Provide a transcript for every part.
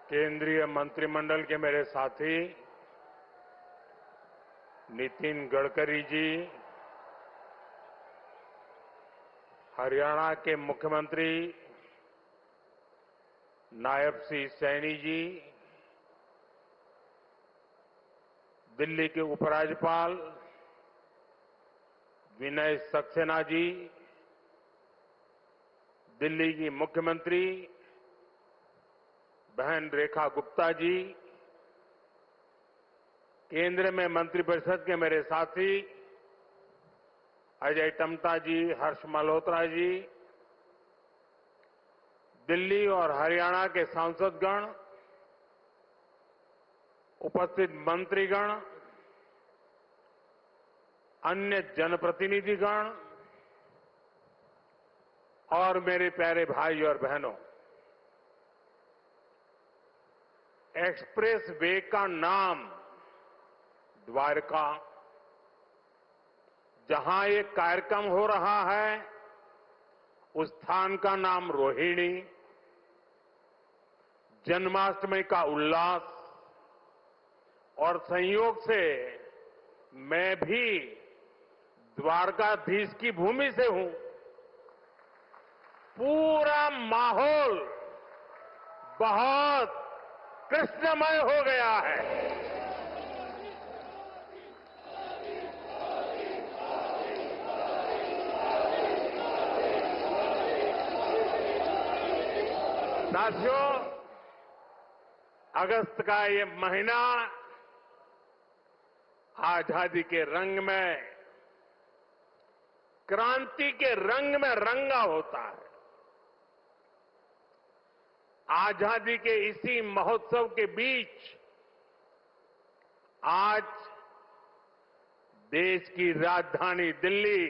केंद्रीय मंत्रिमंडल के मेरे साथी नितिन गडकरी जी, हरियाणा के मुख्यमंत्री नायब सिंह सैनी जी, दिल्ली के उपराज्यपाल विनय सक्सेना जी, दिल्ली की मुख्यमंत्री बहन रेखा गुप्ता जी, केंद्र में मंत्रिपरिषद के मेरे साथी अजय टम्टा जी, हर्ष मल्होत्रा जी, दिल्ली और हरियाणा के सांसदगण, उपस्थित मंत्रीगण, अन्य जनप्रतिनिधिगण और मेरे प्यारे भाई और बहनों, एक्सप्रेस वे का नाम द्वारका, जहां ये कार्यक्रम हो रहा है उस स्थान का नाम रोहिणी, जन्माष्टमी का उल्लास और संयोग से मैं भी द्वारकाधीश की भूमि से हूं। पूरा माहौल बहुत कृष्णमय हो गया है। साथियों, अगस्त का ये महीना आजादी के रंग में, क्रांति के रंग में रंगा होता है। आजादी के इसी महोत्सव के बीच आज देश की राजधानी दिल्ली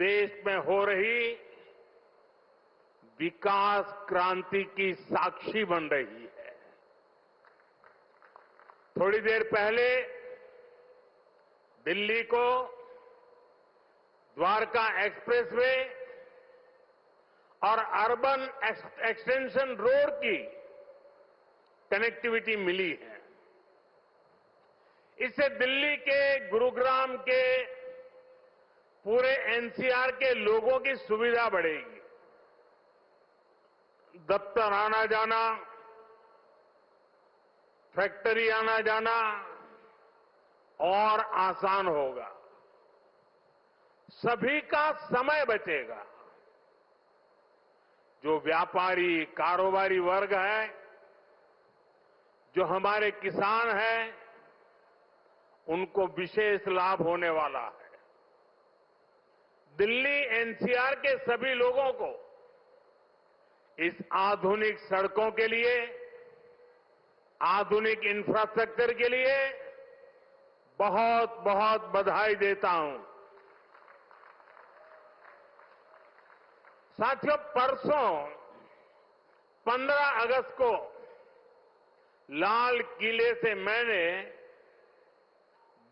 देश में हो रही विकास क्रांति की साक्षी बन रही है। थोड़ी देर पहले दिल्ली को द्वारका एक्सप्रेसवे और अर्बन एक्सटेंशन रोड की कनेक्टिविटी मिली है। इससे दिल्ली के, गुरुग्राम के, पूरे एनसीआर के लोगों की सुविधा बढ़ेगी। दफ्तर आना जाना, फैक्ट्री आना जाना और आसान होगा। सभी का समय बचेगा। जो व्यापारी, कारोबारी वर्ग है, जो हमारे किसान हैं, उनको विशेष लाभ होने वाला है। दिल्ली एनसीआर के सभी लोगों को इस आधुनिक सड़कों के लिए, आधुनिक इंफ्रास्ट्रक्चर के लिए बहुत बहुत बधाई देता हूं। साथियों, परसों 15 अगस्त को लाल किले से मैंने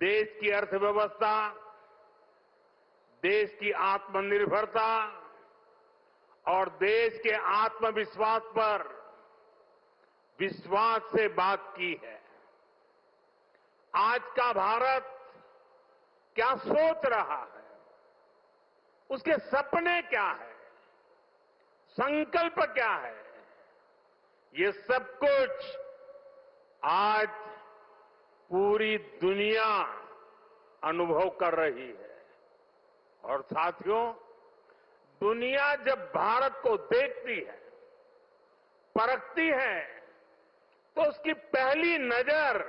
देश की अर्थव्यवस्था, देश की आत्मनिर्भरता और देश के आत्मविश्वास पर विश्वास से बात की है। आज का भारत क्या सोच रहा है, उसके सपने क्या है, संकल्प क्या है, ये सब कुछ आज पूरी दुनिया अनुभव कर रही है। और साथियों, दुनिया जब भारत को देखती है, परखती है, तो उसकी पहली नजर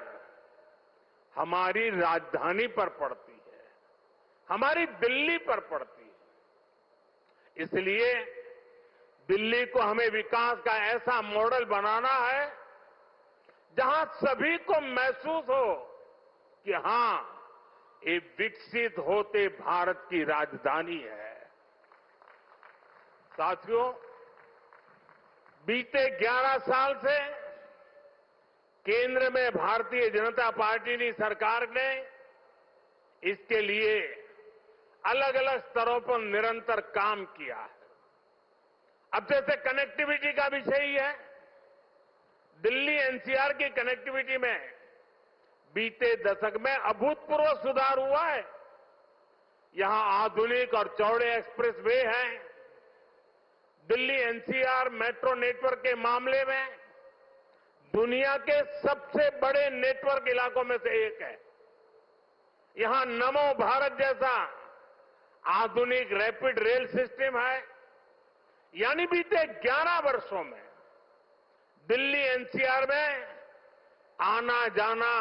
हमारी राजधानी पर पड़ती है, हमारी दिल्ली पर पड़ती है। इसलिए दिल्ली को हमें विकास का ऐसा मॉडल बनाना है जहां सभी को महसूस हो कि हां, ये विकसित होते भारत की राजधानी है। साथियों, बीते 11 साल से केंद्र में भारतीय जनता पार्टी की सरकार ने इसके लिए अलग अलग स्तरों पर निरंतर काम किया है। अब जैसे कनेक्टिविटी का विषय ही है, दिल्ली एनसीआर की कनेक्टिविटी में बीते दशक में अभूतपूर्व सुधार हुआ है। यहां आधुनिक और चौड़े एक्सप्रेस वे हैं। दिल्ली एनसीआर मेट्रो नेटवर्क के मामले में दुनिया के सबसे बड़े नेटवर्क इलाकों में से एक है। यहां नमो भारत जैसा आधुनिक रैपिड रेल सिस्टम है। यानी बीते 11 वर्षों में दिल्ली एनसीआर में आना जाना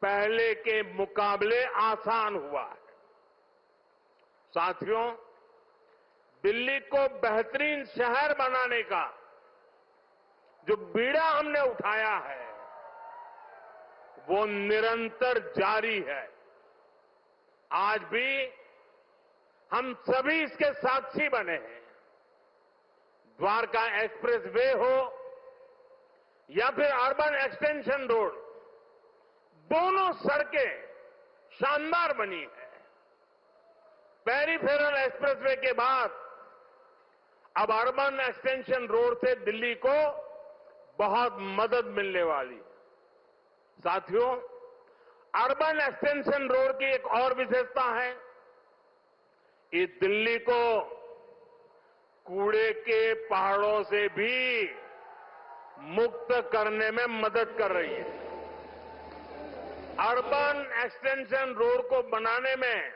पहले के मुकाबले आसान हुआ है। साथियों, दिल्ली को बेहतरीन शहर बनाने का जो बीड़ा हमने उठाया है वो निरंतर जारी है। आज भी हम सभी इसके साक्षी बने हैं। द्वारका एक्सप्रेस वे हो या फिर अर्बन एक्सटेंशन रोड, दोनों सड़कें शानदार बनी है। पेरिफेरल एक्सप्रेसवे के बाद अब अर्बन एक्सटेंशन रोड से दिल्ली को बहुत मदद मिलने वाली है। साथियों, अर्बन एक्सटेंशन रोड की एक और विशेषता है, ये दिल्ली को कूड़े के पहाड़ों से भी मुक्त करने में मदद कर रही है। अर्बन एक्सटेंशन रोड को बनाने में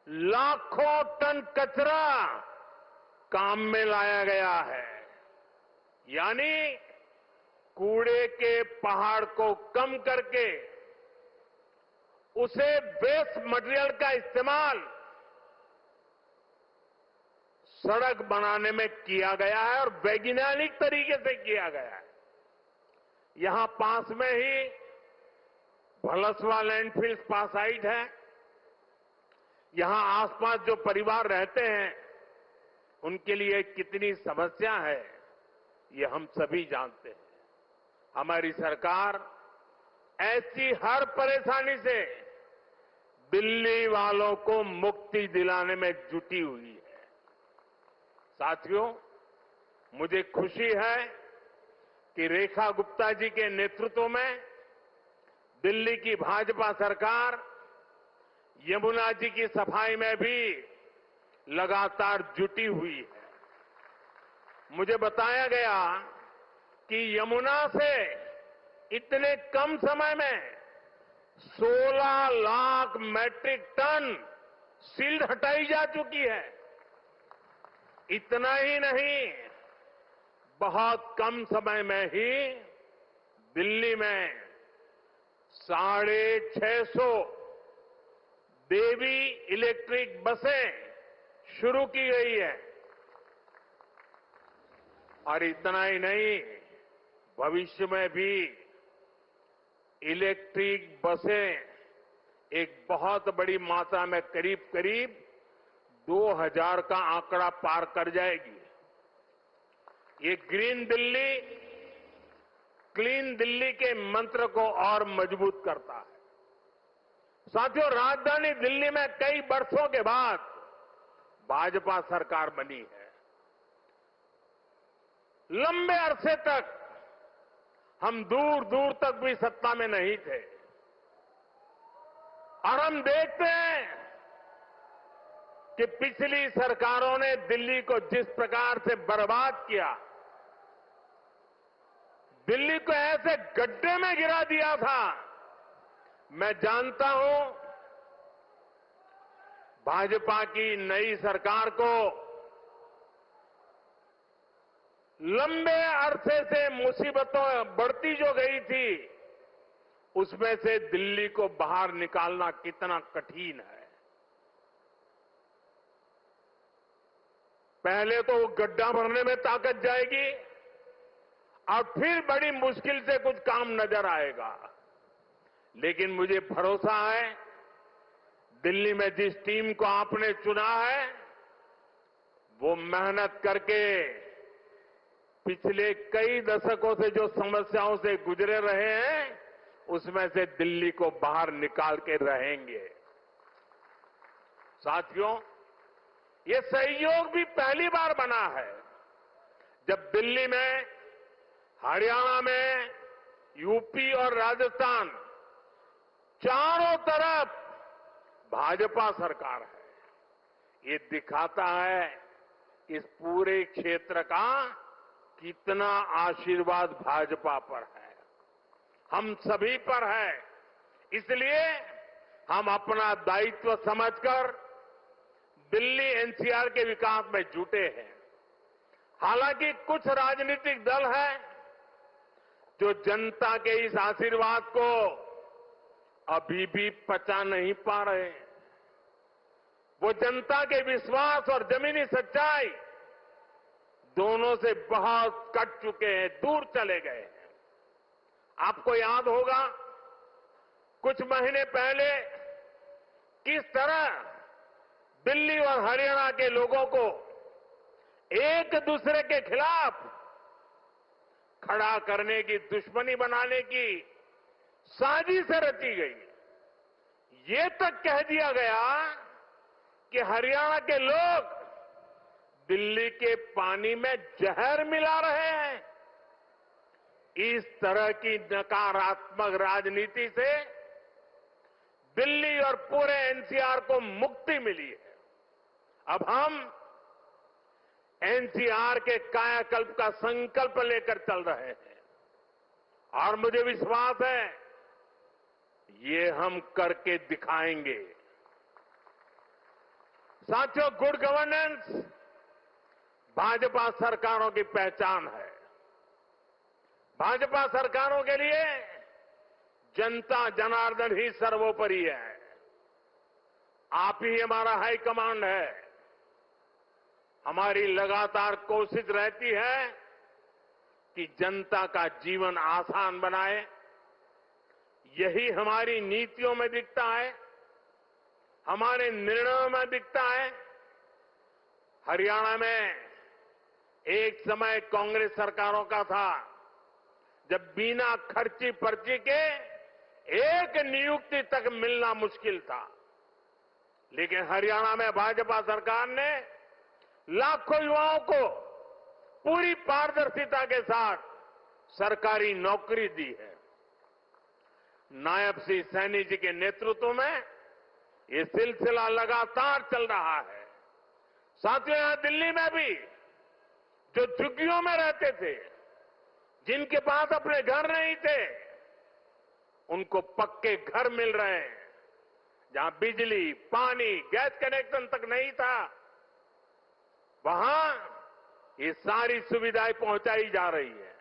लाखों टन कचरा काम में लाया गया है। यानी कूड़े के पहाड़ को कम करके उसे वेस्ट मटेरियल का इस्तेमाल सड़क बनाने में किया गया है और वैज्ञानिक तरीके से किया गया है। यहां पास में ही भलसवा लैंडफिल स्पा साइट है। यहां आसपास जो परिवार रहते हैं उनके लिए कितनी समस्या है ये हम सभी जानते हैं। हमारी सरकार ऐसी हर परेशानी से दिल्ली वालों को मुक्ति दिलाने में जुटी हुई है। साथियों, मुझे खुशी है कि रेखा गुप्ता जी के नेतृत्व में दिल्ली की भाजपा सरकार यमुना जी की सफाई में भी लगातार जुटी हुई है। मुझे बताया गया कि यमुना से इतने कम समय में 16 लाख मैट्रिक टन सील्ड हटाई जा चुकी है। इतना ही नहीं, बहुत कम समय में ही दिल्ली में 650 देवी इलेक्ट्रिक बसें शुरू की गई है। और इतना ही नहीं, भविष्य में भी इलेक्ट्रिक बसें एक बहुत बड़ी मात्रा में करीब करीब 2000 का आंकड़ा पार कर जाएगी। ये ग्रीन दिल्ली, क्लीन दिल्ली के मंत्र को और मजबूत करता है। साथियों, राजधानी दिल्ली में कई वर्षों के बाद भाजपा सरकार बनी है। लंबे अरसे तक हम दूर दूर तक भी सत्ता में नहीं थे और हम देखते हैं कि पिछली सरकारों ने दिल्ली को जिस प्रकार से बर्बाद किया, दिल्ली को ऐसे गड्ढे में गिरा दिया था। मैं जानता हूं भाजपा की नई सरकार को लंबे अरसे से मुसीबतों बढ़ती जो गई थी उसमें से दिल्ली को बाहर निकालना कितना कठिन है। पहले तो वो गड्ढा भरने में ताकत जाएगी और फिर बड़ी मुश्किल से कुछ काम नजर आएगा। लेकिन मुझे भरोसा है दिल्ली में जिस टीम को आपने चुना है वो मेहनत करके पिछले कई दशकों से जो समस्याओं से गुजरे रहे हैं उसमें से दिल्ली को बाहर निकाल के रहेंगे। साथियों, ये सहयोग भी पहली बार बना है जब दिल्ली में हरियाणा में, यूपी और राजस्थान, चारों तरफ भाजपा सरकार है। ये दिखाता है इस पूरे क्षेत्र का कितना आशीर्वाद भाजपा पर है, हम सभी पर है। इसलिए हम अपना दायित्व समझकर दिल्ली एनसीआर के विकास में जुटे हैं। हालांकि कुछ राजनीतिक दल हैं जो जनता के इस आशीर्वाद को अभी भी पचा नहीं पा रहे। वो जनता के विश्वास और जमीनी सच्चाई दोनों से बहुत कट चुके हैं, दूर चले गए हैं। आपको याद होगा कुछ महीने पहले किस तरह दिल्ली और हरियाणा के लोगों को एक दूसरे के खिलाफ खड़ा करने की, दुश्मनी बनाने की साजिश रची गई। ये तक कह दिया गया कि हरियाणा के लोग दिल्ली के पानी में जहर मिला रहे हैं। इस तरह की नकारात्मक राजनीति से दिल्ली और पूरे एनसीआर को मुक्ति मिली है। अब हम एनसीआर के कायाकल्प का संकल्प लेकर चल रहे हैं और मुझे विश्वास है ये हम करके दिखाएंगे। साथियों, गुड गवर्नेंस भाजपा सरकारों की पहचान है। भाजपा सरकारों के लिए जनता जनार्दन ही सर्वोपरि है। आप ही हमारा हाई कमांड है। हमारी लगातार कोशिश रहती है कि जनता का जीवन आसान बनाए। यही हमारी नीतियों में दिखता है, हमारे निर्णयों में दिखता है। हरियाणा में एक समय कांग्रेस सरकारों का था जब बिना खर्ची पर्ची के एक नियुक्ति तक मिलना मुश्किल था, लेकिन हरियाणा में भाजपा सरकार ने लाखों युवाओं को पूरी पारदर्शिता के साथ सरकारी नौकरी दी है। नायब सिंह सैनी जी के नेतृत्व में ये सिलसिला लगातार चल रहा है। साथियों, यहां दिल्ली में भी जो झुग्गियों में रहते थे, जिनके पास अपने घर नहीं थे, उनको पक्के घर मिल रहे हैं। जहां बिजली, पानी, गैस कनेक्शन तक नहीं था, वहां ये सारी सुविधाएं पहुंचाई जा रही है।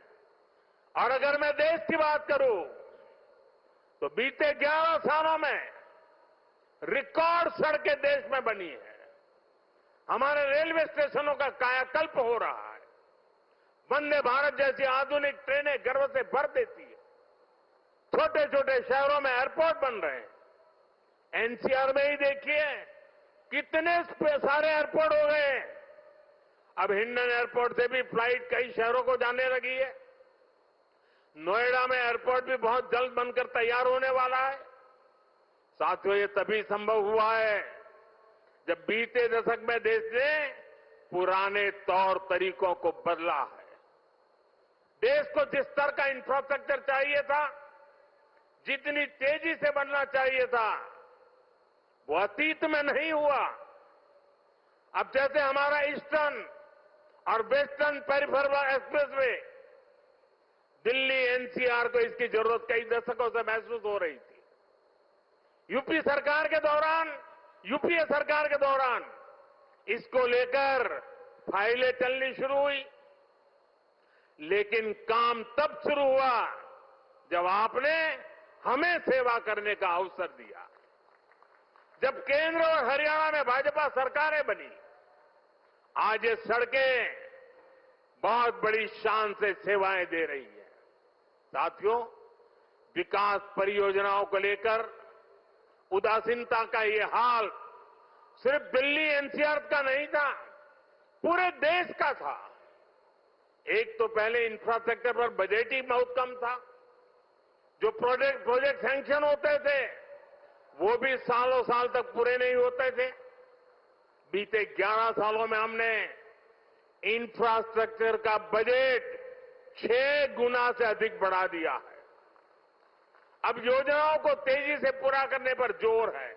और अगर मैं देश की बात करूं तो बीते 11 सालों में रिकॉर्ड सड़कें देश में बनी है। हमारे रेलवे स्टेशनों का कायाकल्प हो रहा है। वंदे भारत जैसी आधुनिक ट्रेनें गर्व से भर देती है। छोटे छोटे शहरों में एयरपोर्ट बन रहे हैं। एनसीआर में ही देखिए कितने सारे एयरपोर्ट हो गए हैं। अब हिंडन एयरपोर्ट से भी फ्लाइट कई शहरों को जाने लगी है। नोएडा में एयरपोर्ट भी बहुत जल्द बनकर तैयार होने वाला है। साथियों, ये तभी संभव हुआ है जब बीते दशक में देश ने पुराने तौर तरीकों को बदला है। देश को जिस स्तर का इंफ्रास्ट्रक्चर चाहिए था, जितनी तेजी से बनना चाहिए था, वो अतीत में नहीं हुआ। अब जैसे हमारा ईस्टर्न और western peripheral expressway, Delhi NCR को इसकी जरूरत कई दशकों से महसूस हो रही थी। यूपीए सरकार के दौरान इसको लेकर फाइलें चलनी शुरू हुई, लेकिन काम तब शुरू हुआ जब आपने हमें सेवा करने का अवसर दिया। जब केंद्र और हरियाणा में भाजपा सरकारें बनी, आज ये सड़कें बहुत बड़ी शान से सेवाएं दे रही है। साथियों, विकास परियोजनाओं को लेकर उदासीनता का ये हाल सिर्फ दिल्ली एनसीआर का नहीं था, पूरे देश का था। एक तो पहले इंफ्रास्ट्रक्चर पर बजट ही बहुत कम था। जो प्रोजेक्ट सैंक्शन होते थे वो भी सालों साल तक पूरे नहीं होते थे। बीते 11 सालों में हमने इंफ्रास्ट्रक्चर का बजट 6 गुना से अधिक बढ़ा दिया है। अब योजनाओं को तेजी से पूरा करने पर जोर है।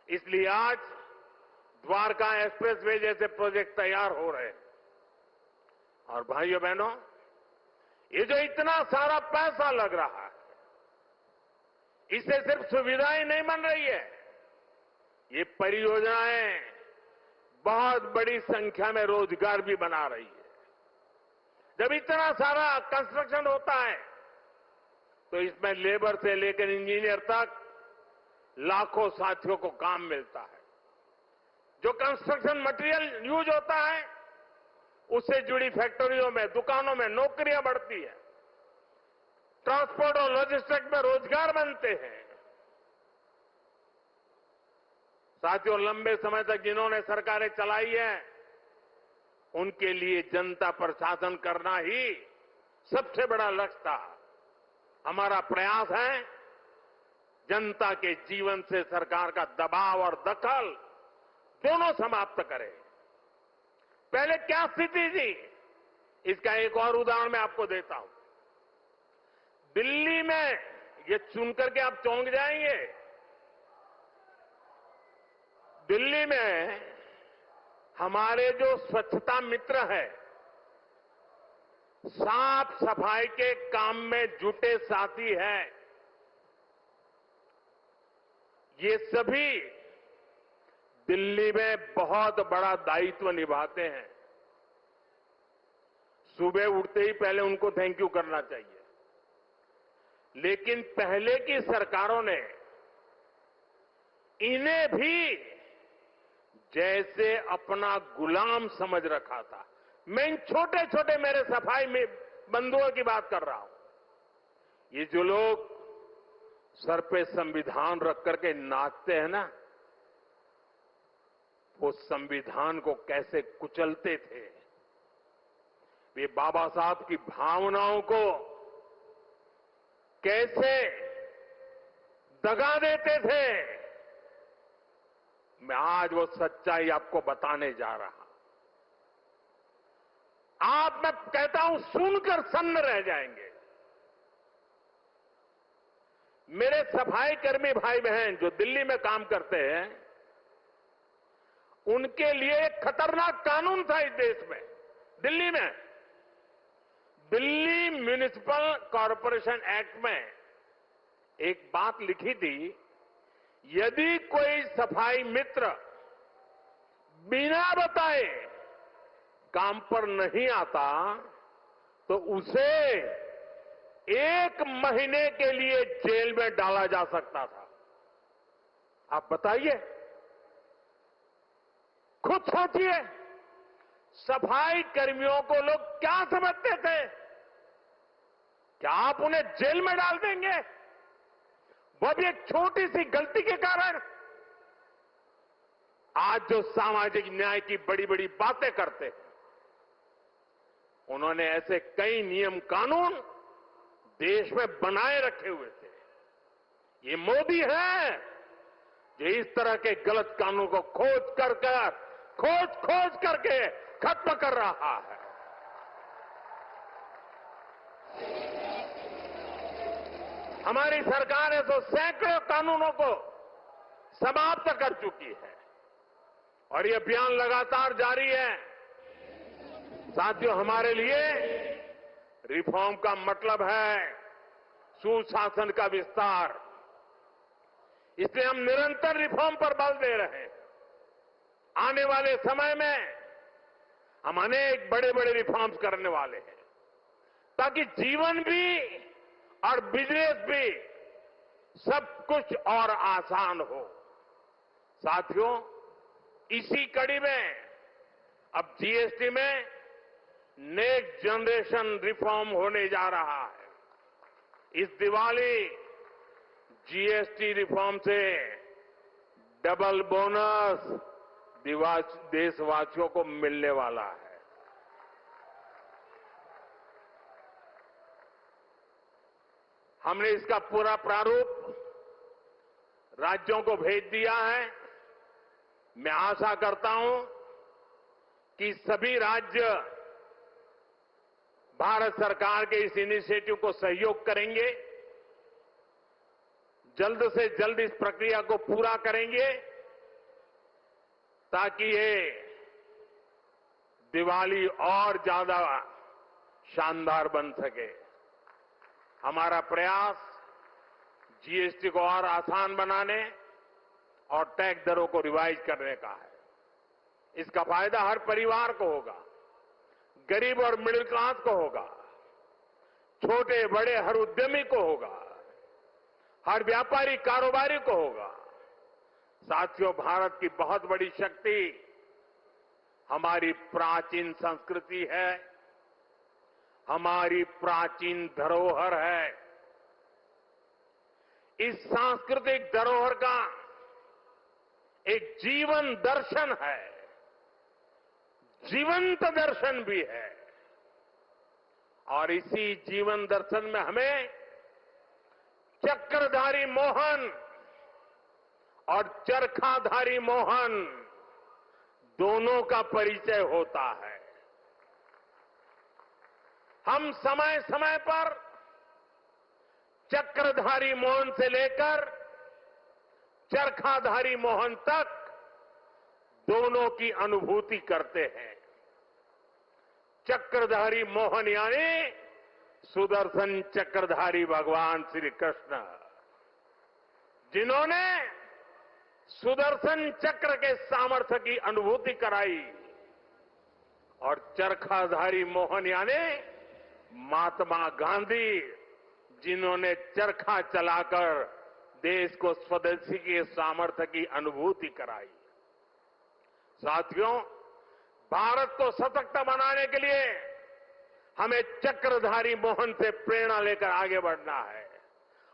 इसलिए आज द्वारका एक्सप्रेसवे जैसे प्रोजेक्ट तैयार हो रहे हैं। और भाइयों बहनों, ये जो इतना सारा पैसा लग रहा है, इससे सिर्फ सुविधाएं नहीं बन रही है, ये परियोजनाएं बहुत बड़ी संख्या में रोजगार भी बना रही है। जब इतना सारा कंस्ट्रक्शन होता है तो इसमें लेबर से लेकर इंजीनियर तक लाखों साथियों को काम मिलता है। जो कंस्ट्रक्शन मटेरियल यूज होता है उससे जुड़ी फैक्ट्रियों में, दुकानों में नौकरियां बढ़ती है। ट्रांसपोर्ट और लॉजिस्टिक्स में रोजगार बनते हैं। साथियों, लंबे समय तक जिन्होंने सरकारें चलाई है उनके लिए जनता पर शासन करना ही सबसे बड़ा लक्ष्य था। हमारा प्रयास है जनता के जीवन से सरकार का दबाव और दखल दोनों समाप्त करें। पहले क्या स्थिति थी, इसका एक और उदाहरण मैं आपको देता हूं। दिल्ली में, ये सुनकर के आप चौंक जाएंगे, दिल्ली में हमारे जो स्वच्छता मित्र हैं, साफ सफाई के काम में जुटे साथी हैं, ये सभी दिल्ली में बहुत बड़ा दायित्व निभाते हैं। सुबह उठते ही पहले उनको थैंक यू करना चाहिए। लेकिन पहले की सरकारों ने इन्हें भी जैसे अपना गुलाम समझ रखा था। मैं इन छोटे छोटे मेरे सफाई में बंधुओं की बात कर रहा हूं। ये जो लोग सर पे संविधान रख करके नाचते हैं ना, वो संविधान को कैसे कुचलते थे, वे बाबा साहब की भावनाओं को कैसे दगा देते थे, मैं आज वो सच्चाई आपको बताने जा रहा हूं। आप, मैं कहता हूं, सुनकर सन्न रह जाएंगे। मेरे सफाई कर्मी भाई बहन जो दिल्ली में काम करते हैं, उनके लिए एक खतरनाक कानून था इस देश में। दिल्ली में दिल्ली म्युनिसिपल कॉरपोरेशन एक्ट में एक बात लिखी थी, यदि कोई सफाई मित्र बिना बताए काम पर नहीं आता तो उसे 1 महीने के लिए जेल में डाला जा सकता था। आप बताइए, खुद सोचिए, सफाई कर्मियों को लोग क्या समझते थे? क्या आप उन्हें जेल में डाल देंगे, वो भी एक छोटी सी गलती के कारण? आज जो सामाजिक न्याय की बड़ी बड़ी बातें करते हैं, उन्होंने ऐसे कई नियम कानून देश में बनाए रखे हुए थे। ये मोदी है जो इस तरह के गलत कानून को खोज करके खत्म कर रहा है। हमारी सरकार है तो सैकड़ों कानूनों को समाप्त कर चुकी है और ये अभियान लगातार जारी है। साथियों, हमारे लिए रिफॉर्म का मतलब है सुशासन का विस्तार। इसलिए हम निरंतर रिफॉर्म पर बल दे रहे हैं। आने वाले समय में हम अनेक बड़े बड़े रिफॉर्म्स करने वाले हैं ताकि जीवन भी और बिजनेस भी सब कुछ और आसान हो। साथियों, इसी कड़ी में अब जीएसटी में नेक्स्ट जनरेशन रिफॉर्म होने जा रहा है। इस दिवाली जीएसटी रिफॉर्म से डबल बोनस देशवासियों को मिलने वाला है। हमने इसका पूरा प्रारूप राज्यों को भेज दिया है। मैं आशा करता हूं कि सभी राज्य भारत सरकार के इस इनिशिएटिव को सहयोग करेंगे, जल्द से जल्द इस प्रक्रिया को पूरा करेंगे ताकि ये दिवाली और ज्यादा शानदार बन सके। हमारा प्रयास जीएसटी को और आसान बनाने और टैक्स दरों को रिवाइज करने का है। इसका फायदा हर परिवार को होगा, गरीब और मिडिल क्लास को होगा, छोटे बड़े हर उद्यमी को होगा, हर व्यापारी कारोबारी को होगा। साथियों, भारत की बहुत बड़ी शक्ति हमारी प्राचीन संस्कृति है, हमारी प्राचीन धरोहर है। इस सांस्कृतिक धरोहर का एक जीवन दर्शन है, जीवंत दर्शन भी है। और इसी जीवन दर्शन में हमें चक्रधारी मोहन और चरखाधारी मोहन दोनों का परिचय होता है। हम समय समय पर चक्रधारी मोहन से लेकर चरखाधारी मोहन तक दोनों की अनुभूति करते हैं। चक्रधारी मोहन यानी सुदर्शन चक्रधारी भगवान श्री कृष्ण, जिन्होंने सुदर्शन चक्र के सामर्थ्य की अनुभूति कराई, और चरखाधारी मोहन यानी महात्मा गांधी, जिन्होंने चरखा चलाकर देश को स्वदेशी के सामर्थ्य की अनुभूति कराई। साथियों, भारत को सशक्त बनाने के लिए हमें चक्रधारी मोहन से प्रेरणा लेकर आगे बढ़ना है,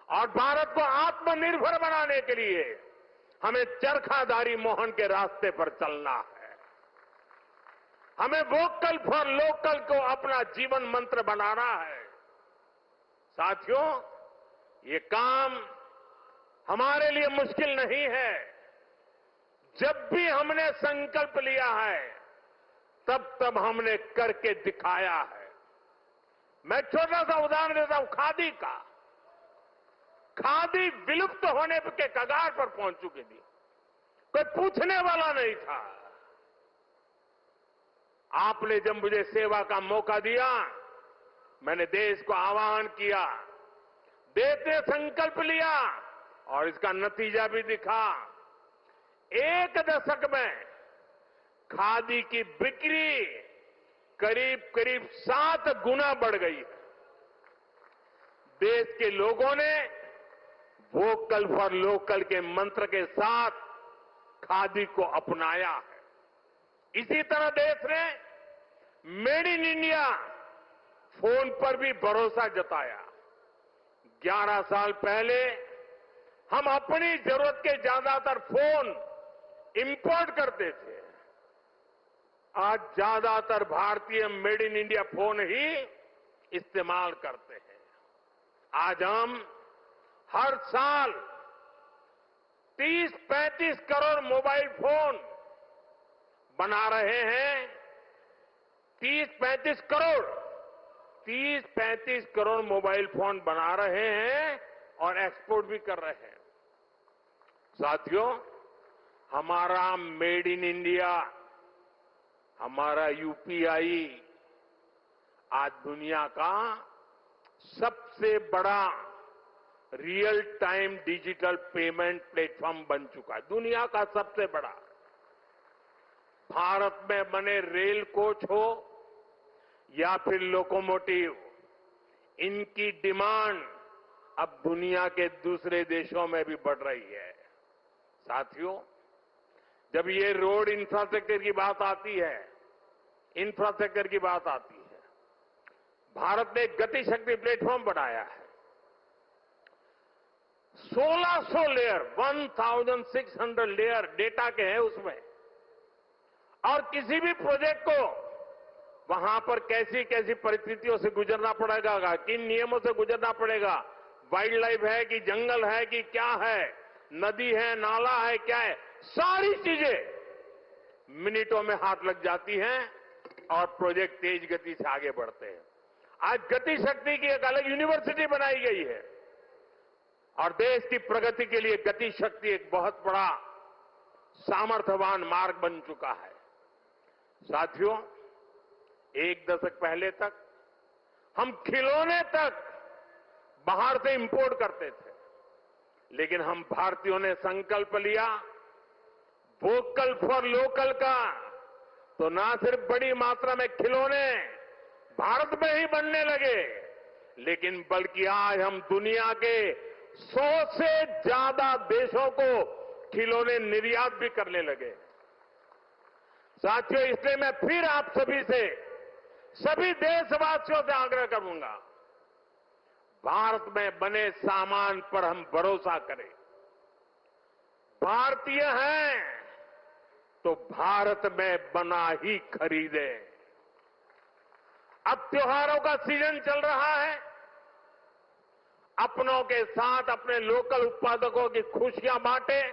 और भारत को आत्मनिर्भर बनाने के लिए हमें चरखाधारी मोहन के रास्ते पर चलना है। हमें वोकल फॉर लोकल को अपना जीवन मंत्र बनाना है। साथियों, ये काम हमारे लिए मुश्किल नहीं है। जब भी हमने संकल्प लिया है, तब हमने करके दिखाया है। मैं छोटा सा उदाहरण देता हूं, खादी का। खादी विलुप्त होने के कगार पर पहुंच चुकी थी, कोई पूछने वाला नहीं था। आपने जब मुझे सेवा का मौका दिया, मैंने देश को आह्वान किया, देश ने संकल्प लिया, और इसका नतीजा भी दिखा। 1 दशक में खादी की बिक्री करीब करीब 7 गुना बढ़ गई है। देश के लोगों ने वोकल फॉर लोकल के मंत्र के साथ खादी को अपनाया है। इसी तरह देश ने मेड इन इंडिया फोन पर भी भरोसा जताया। 11 साल पहले हम अपनी जरूरत के ज्यादातर फोन इंपोर्ट करते थे। आज ज्यादातर भारतीय मेड इन इंडिया फोन ही इस्तेमाल करते हैं। आज हम हर साल 30-35 करोड़ मोबाइल फोन बना रहे हैं। 30-35 करोड़ मोबाइल फोन बना रहे हैं और एक्सपोर्ट भी कर रहे हैं। साथियों, हमारा मेड इन इंडिया, हमारा यूपीआई आज दुनिया का सबसे बड़ा real time digital payment platform बन चुका है। दुनिया का सबसे बड़ा। भारत में बने रेल कोच हो या फिर लोकोमोटिव, इनकी डिमांड अब दुनिया के दूसरे देशों में भी बढ़ रही है। साथियों, जब ये रोड इंफ्रास्ट्रक्चर की बात आती है, भारत ने एक गति शक्ति प्लेटफॉर्म बनाया है। 1600 लेयर, 1600 लेयर डेटा के हैं उसमें, और किसी भी प्रोजेक्ट को वहां पर कैसी कैसी परिस्थितियों से गुजरना पड़ेगा, किन नियमों से गुजरना पड़ेगा, वाइल्ड लाइफ है कि जंगल है कि क्या है, नदी है, नाला है, क्या है, सारी चीजें मिनटों में हाथ लग जाती हैं और प्रोजेक्ट तेज गति से आगे बढ़ते हैं। आज गति शक्ति की एक अलग यूनिवर्सिटी बनाई गई है और देश की प्रगति के लिए गति शक्ति एक बहुत बड़ा सामर्थ्यवान मार्ग बन चुका है। साथियों, एक दशक पहले तक हम खिलौने तक बाहर से इंपोर्ट करते थे, लेकिन हम भारतीयों ने संकल्प लिया वोकल फॉर लोकल का, तो ना सिर्फ बड़ी मात्रा में खिलौने भारत में ही बनने लगे, लेकिन बल्कि आज हम दुनिया के 100 से ज्यादा देशों को खिलौने निर्यात भी करने लगे। साथियों, इसलिए मैं फिर आप सभी से, सभी देशवासियों से आग्रह करूंगा, भारत में बने सामान पर हम भरोसा करें। भारतीय हैं तो भारत में बना ही खरीदें। अब त्योहारों का सीजन चल रहा है, अपनों के साथ अपने लोकल उत्पादकों की खुशियां बांटें।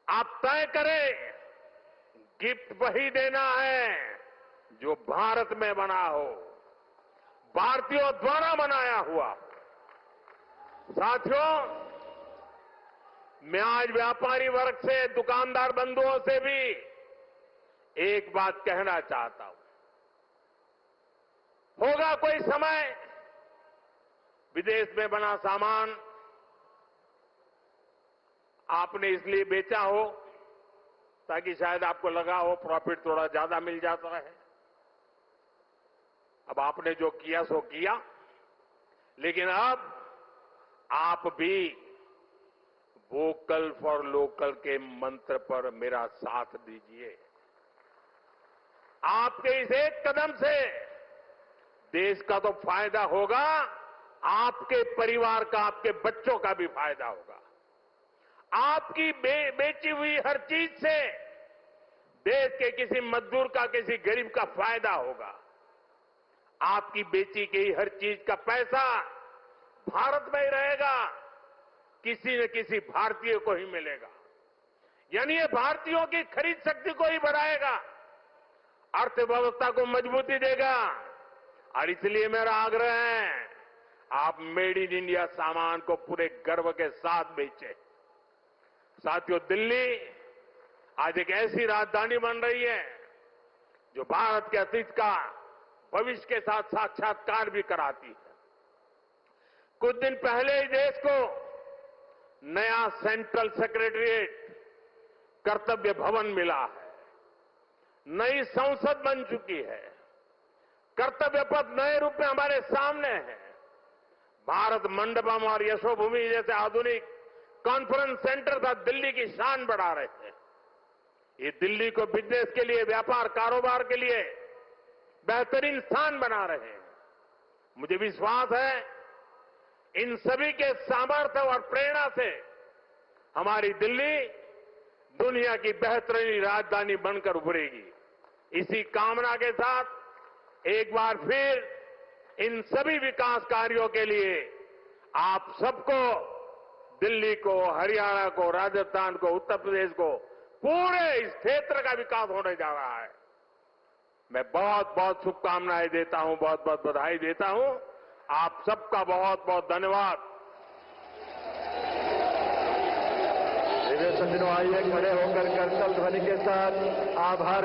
आप तय करें गिफ्ट वही देना है जो भारत में बना हो, भारतीयों द्वारा बनाया हुआ। साथियों, मैं आज व्यापारी वर्ग से, दुकानदार बंधुओं से भी एक बात कहना चाहता हूं। होगा कोई समय विदेश में बना सामान आपने इसलिए बेचा हो ताकि शायद आपको लगा हो प्रॉफिट थोड़ा ज्यादा मिल जाता है। अब आपने जो किया सो किया, लेकिन अब आप भी वोकल फॉर लोकल के मंत्र पर मेरा साथ दीजिए। आपके इस एक कदम से देश का तो फायदा होगा, आपके परिवार का, आपके बच्चों का भी फायदा होगा। आपकी बेची हुई हर चीज से देश के किसी मजदूर का, किसी गरीब का फायदा होगा। आपकी बेची गई हर चीज का पैसा भारत में ही रहेगा, किसी न किसी भारतीय को ही मिलेगा। यानी ये भारतीयों की खरीद शक्ति को ही बढ़ाएगा, अर्थव्यवस्था को मजबूती देगा। और इसलिए मेरा आग्रह है, आप मेड इन इंडिया सामान को पूरे गर्व के साथ बेचें। साथियों, दिल्ली आज एक ऐसी राजधानी बन रही है जो भारत के अतीत का भविष्य के साथ साक्षात्कार भी कराती है। कुछ दिन पहले ही देश को नया सेंट्रल सेक्रेटरिएट, कर्तव्य भवन मिला है, नई संसद बन चुकी है, कर्तव्य पथ नए रूप में हमारे सामने है। भारत मंडपम और यशोभूमि जैसे आधुनिक कॉन्फ्रेंस सेंटर का दिल्ली की शान बढ़ा रहे हैं। ये दिल्ली को बिजनेस के लिए, व्यापार कारोबार के लिए बेहतरीन स्थान बना रहे हैं। मुझे विश्वास है इन सभी के सामर्थ्य और प्रेरणा से हमारी दिल्ली दुनिया की बेहतरीन राजधानी बनकर उभरेगी। इसी कामना के साथ एक बार फिर इन सभी विकास कार्यों के लिए आप सबको, दिल्ली को, हरियाणा को, राजस्थान को, उत्तर प्रदेश को, पूरे इस क्षेत्र का विकास होने जा रहा है। मैं बहुत बहुत शुभकामनाएं देता हूं, बहुत बहुत बधाई देता हूं। आप सबका बहुत बहुत धन्यवाद। आइए खड़े होकर करतल ध्वनि के साथ आभार